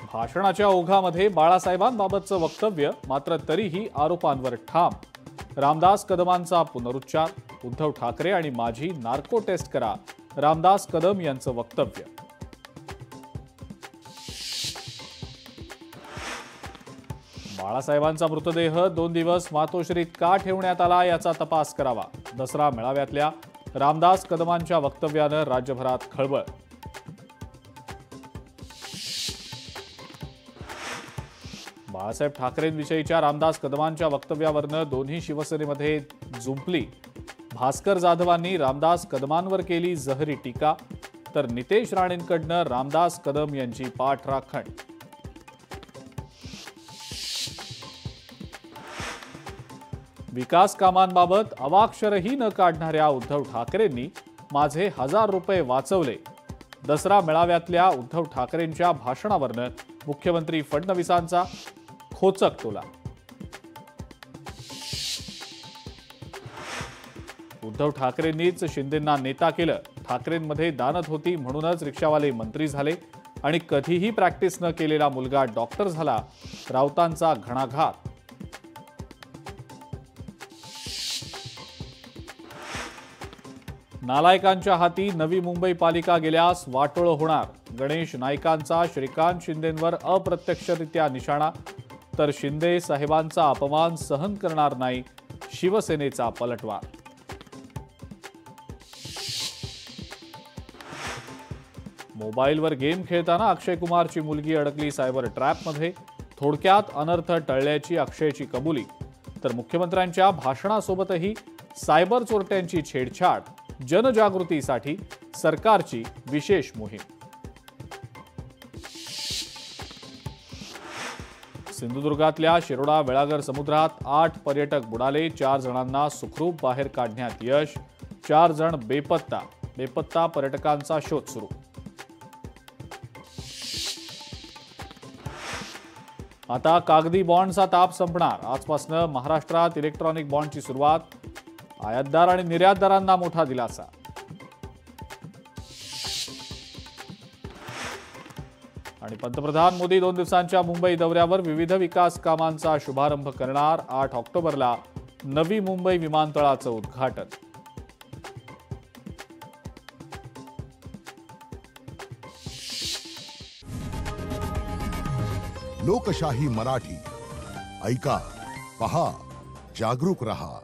भाषणाच्या ओघामध्ये बाळासाहेबांबाबतचं वक्तव्य, मात्र तरीही आरोपांवर ठाम. रामदास कदमांचा पुनरुच्चार. उद्धव ठाकरे आणि माझी नार्को टेस्ट करा, रामदास कदम यांचं वक्तव्य. बाळासाहेबांचा मृतदेह 2 दिवस मातोश्रीत का ठेवण्यात आला याचा तपास करावा. दसरा मेळाव्यातल्या रामदास कदमांच्या वक्तव्यानं राज्यभरात खळबळ. बाळासाहेब ठाकरेंविषयीच्या रामदास कदमांच्या वक्तव्यावरनं दोन्ही शिवसेनेमध्ये जुंपली. भास्कर जाधवांनी रामदास कदमांवर केली जहरी टीका, तर नितेश राणेंकडनं रामदास कदम यांची पाठराखण. विकास कामांबाबत अवाक्षरही न काढणाऱ्या उद्धव ठाकरेंनी माझे 1000 रुपये वाचवले. दसरा मेळाव्यातल्या उद्धव ठाकरेंच्या भाषणावरनं मुख्यमंत्री फडणवीसांचा खोचक टोला. उद्धव ठाकरेंनीच शिंदेंना नेता केलं. ठाकरेंमध्ये दानत होती म्हणूनच रिक्षावाले मंत्री झाले आणि कधीही प्रॅक्टिस न केलेला मुलगा डॉक्टर झाला. राऊतांचा घणाघात. नालायकांच्या हाती नवी मुंबई पालिका गेल्यास वाटोळ होणार. गणेश नाईकांचा श्रीकांत शिंदेंवर अप्रत्यक्षरित्या निशाणा, तर शिंदे साहेबांचा अपमान सहन करणार नाही, शिवसेनेचा पलटवार. मोबाईलवर गेम खेळताना अक्षय कुमारची मुलगी अडकली सायबर ट्रॅपमध्ये. थोडक्यात अनर्थ टळल्याची अक्षयची कबुली, तर मुख्यमंत्र्यांच्या भाषणासोबतही सायबर चोरट्यांची छेडछाड. जनजागृतीसाठी सरकारची विशेष मोहीम. सिंधुदुर्गातल्या शिरोडा वेळागर समुद्रात 8 पर्यटक बुडाले. 4 जणांना सुखरूप बाहेर काढण्यात यश. 4 जण बेपत्ता पर्यटकांचा शोध सुरू. आता कागदी बॉन्डचा ताप संपणार. आजपासून महाराष्ट्रात इलेक्ट्रॉनिक बॉन्डची सुरुवात. आयातदार आणि निर्यातदारांना मोठा दिलासा. आणि पंतप्रधान मोदी 2 दिवसांच्या मुंबई दौऱ्यावर. विविध विकास कामांचा शुभारंभ करणार. 8 ऑक्टोबरला नवी मुंबई विमानतळाचं उद्घाटन. लोकशाही मराठी ऐका, पहा, जागरूक रहा.